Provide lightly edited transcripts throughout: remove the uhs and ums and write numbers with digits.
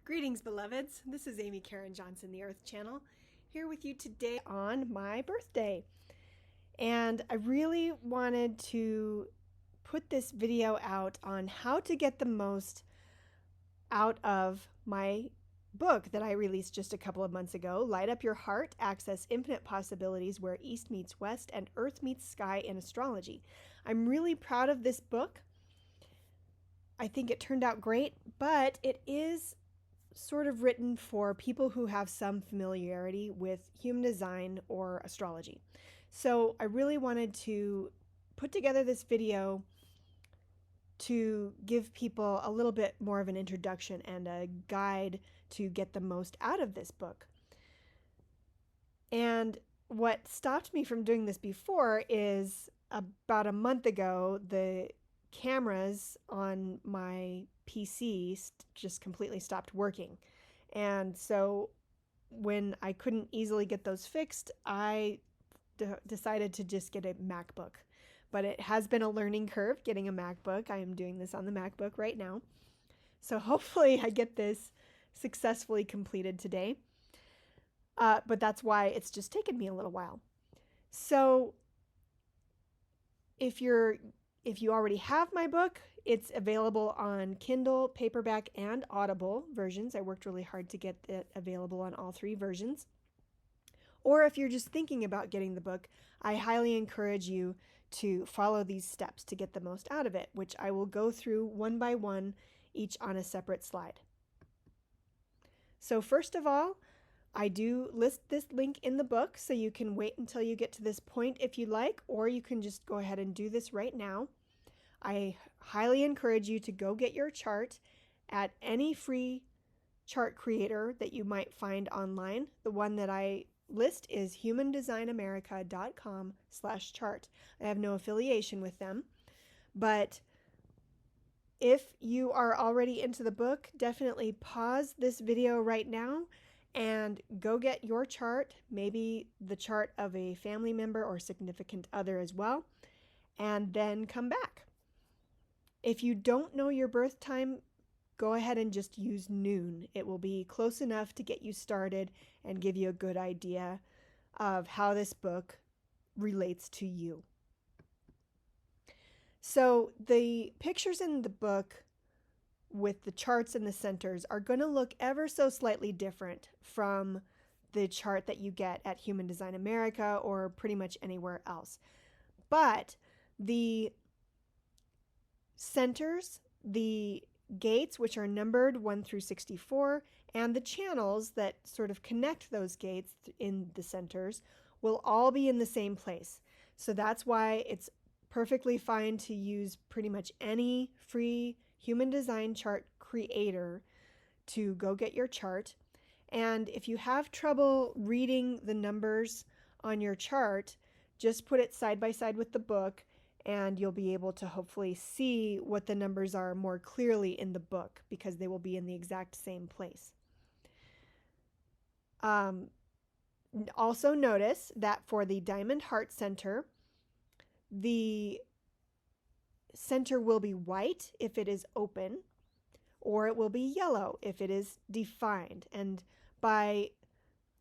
Greetings, beloveds. This is Amy Karen Johnson, the Earth Channel, here with you today on my birthday. And I really wanted to put this video out on how to get the most out of my book that I released just a couple of months ago, Light Up Your Heart, Access Infinite Possibilities, Where East Meets West and Earth Meets Sky in Astrology. I'm really proud of this book. I think it turned out great, but it is sort of written for people who have some familiarity with human design or astrology. So I really wanted to put together this video to give people a little bit more of an introduction and a guide to get the most out of this book. And what stopped me from doing this before is about a month ago, the cameras on my PC just completely stopped working. And so when I couldn't easily get those fixed, I decided to just get a MacBook. But it has been a learning curve getting a MacBook. I am doing this on the MacBook right now. So hopefully I get this successfully completed today. But that's why it's just taken me a little while. So if you already have my book, it's available on Kindle, paperback, and Audible versions. I worked really hard to get it available on all three versions. Or if you're just thinking about getting the book, I highly encourage you to follow these steps to get the most out of it, which I will go through one by one, each on a separate slide. So first of all, I do list this link in the book, so you can wait until you get to this point if you like, or you can just go ahead and do this right now. I highly encourage you to go get your chart at any free chart creator that you might find online. The one that I list is humandesignamerica.com/chart. I have no affiliation with them, but if you are already into the book, definitely pause this video right now and go get your chart, maybe the chart of a family member or significant other as well, and then come back. If you don't know your birth time, go ahead and just use noon. It will be close enough to get you started and give you a good idea of how this book relates to you. So the pictures in the book with the charts and the centers are going to look ever so slightly different from the chart that you get at Human Design America or pretty much anywhere else. But the centers, the gates, which are numbered 1 through 64, and the channels that sort of connect those gates in the centers will all be in the same place. So that's why it's perfectly fine to use pretty much any free human design chart creator to go get your chart. And if you have trouble reading the numbers on your chart, just put it side by side with the book and you'll be able to hopefully see what the numbers are more clearly in the book because they will be in the exact same place. Also notice that for the Diamond Heart Center, the center will be white if it is open, or it will be yellow if it is defined. And by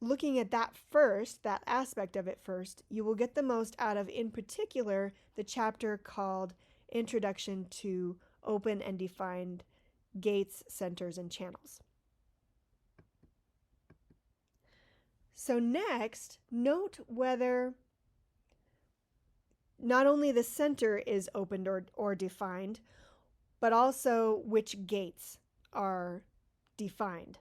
looking at that first, that aspect of it first, you will get the most out of, in particular, the chapter called Introduction to Open and Defined Gates, Centers, and Channels. So next, note whether not only the center is opened or defined, but also which gates are defined.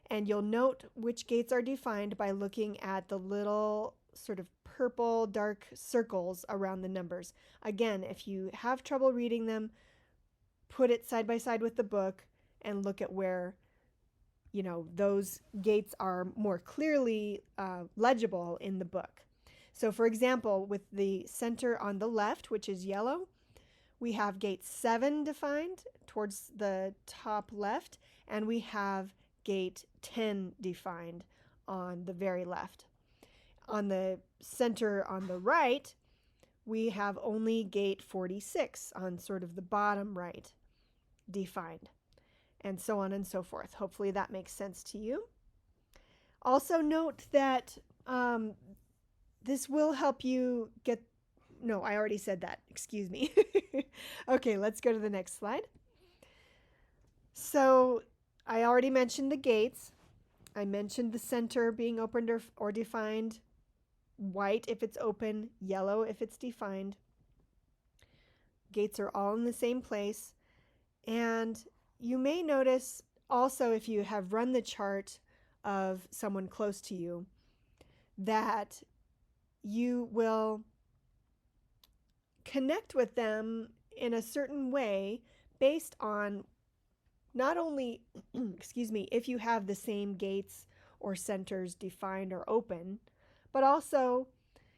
And you'll note which gates are defined by looking at the little sort of purple dark circles around the numbers. Again, if you have trouble reading them, put it side by side with the book and look at where, those gates are more clearly legible in the book. So for example, with the center on the left, which is yellow, we have gate 7 defined towards the top left, and we have gate 10 defined on the very left. On the center on the right, we have only gate 46 on sort of the bottom right defined. and so on and so forth. Hopefully that makes sense to you. Also note that this will help you get, no, I already said that, excuse me. Okay, let's go to the next slide. So I already mentioned the gates. I mentioned the center being opened or defined, white if it's open, yellow if it's defined. Gates are all in the same place. And you may notice also, if you have run the chart of someone close to you, that you will connect with them in a certain way based on not only, excuse me, if you have the same gates or centers defined or open, but also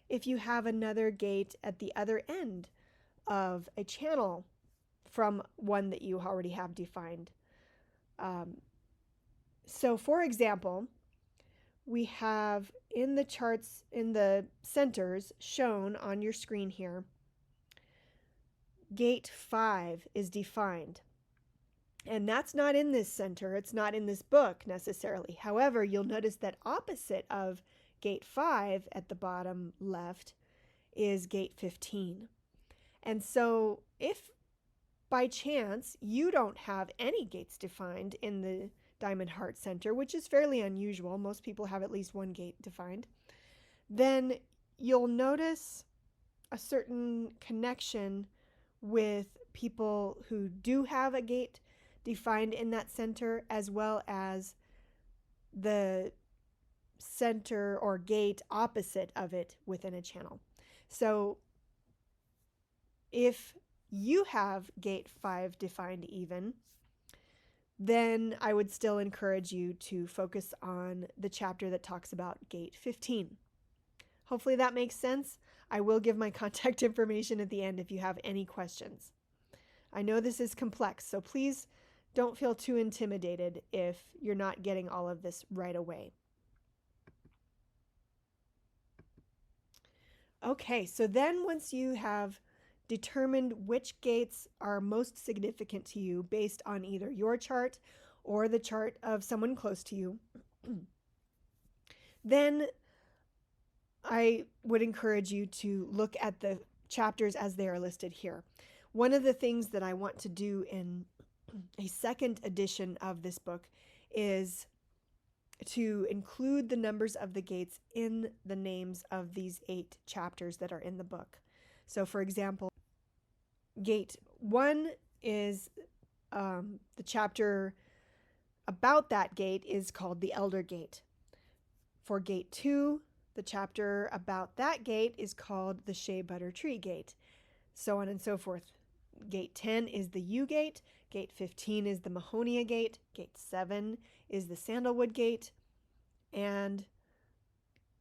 if you have another gate at the other end of a channel from one that you already have defined. So for example, we have in the charts, in the centers shown on your screen here, gate 5 is defined. And that's not in this center. It's not in this book necessarily. However, you'll notice that opposite of gate 5 at the bottom left is gate 15. And so if by chance you don't have any gates defined in the Diamond Heart Center, which is fairly unusual, most people have at least one gate defined, then you'll notice a certain connection with people who do have a gate defined in that center, as well as the center or gate opposite of it within a channel. So if you have gate 5 defined even, then I would still encourage you to focus on the chapter that talks about gate 15. Hopefully that makes sense. I will give my contact information at the end if you have any questions. I know this is complex, so please don't feel too intimidated if you're not getting all of this right away. Okay, so then once you have determined which gates are most significant to you based on either your chart or the chart of someone close to you, then I would encourage you to look at the chapters as they are listed here. One of the things that I want to do in a second edition of this book is to include the numbers of the gates in the names of these 8 chapters that are in the book. So for example, gate 1 is the chapter about that gate is called the Elder Gate. For gate 2, the chapter about that gate is called the Shea Butter Tree Gate, so on and so forth. Gate 10 is the Yew Gate, gate 15 is the Mahonia Gate, gate 7 is the Sandalwood Gate, and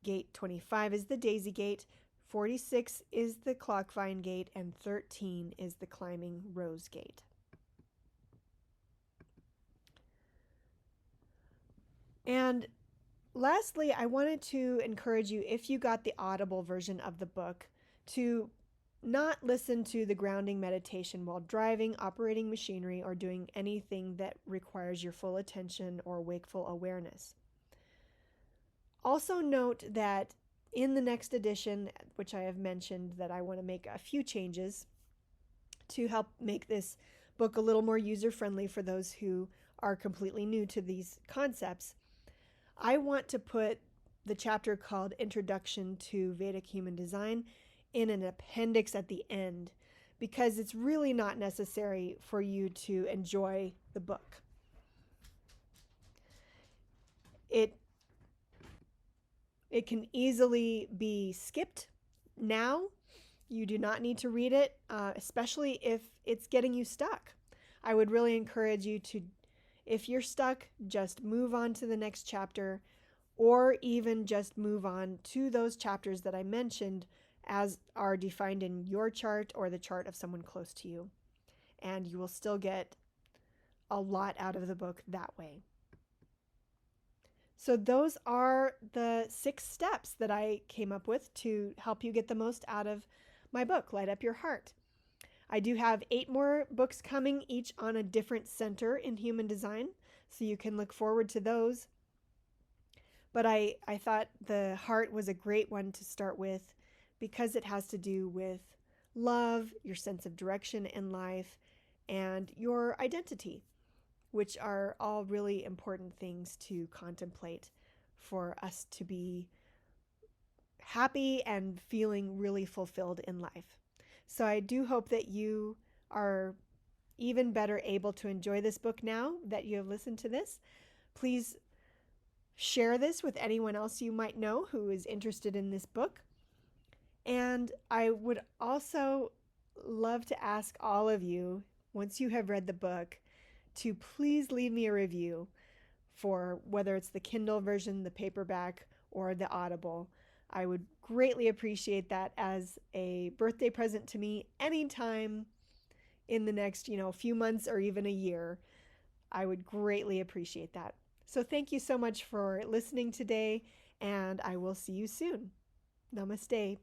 gate 25 is the Daisy Gate, 46 is the Clockvine Gate, and 13 is the Climbing Rose Gate. And lastly, I wanted to encourage you, if you got the Audible version of the book, to not listen to the grounding meditation while driving, operating machinery, or doing anything that requires your full attention or wakeful awareness. Also note that in the next edition, which I have mentioned that I want to make a few changes to help make this book a little more user-friendly for those who are completely new to these concepts, I want to put the chapter called Introduction to Vedic Human Design in an appendix at the end, because it's really not necessary for you to enjoy the book. It can easily be skipped now. You do not need to read it, especially if it's getting you stuck. I would really encourage you to, if you're stuck, just move on to the next chapter, or even just move on to those chapters that I mentioned as are defined in your chart or the chart of someone close to you. And you will still get a lot out of the book that way. So those are the 6 steps that I came up with to help you get the most out of my book, Light Up Your Heart. I do have 8 more books coming, each on a different center in human design, so you can look forward to those. But I thought the heart was a great one to start with because it has to do with love, your sense of direction in life, and your identity, which are all really important things to contemplate for us to be happy and feeling really fulfilled in life. So I do hope that you are even better able to enjoy this book now that you have listened to this. Please share this with anyone else you might know who is interested in this book. And I would also love to ask all of you, once you have read the book, to please leave me a review for whether it's the Kindle version, the paperback, or the Audible. I would greatly appreciate that as a birthday present to me anytime in the next, few months or even a year. I would greatly appreciate that. So thank you so much for listening today, and I will see you soon. Namaste.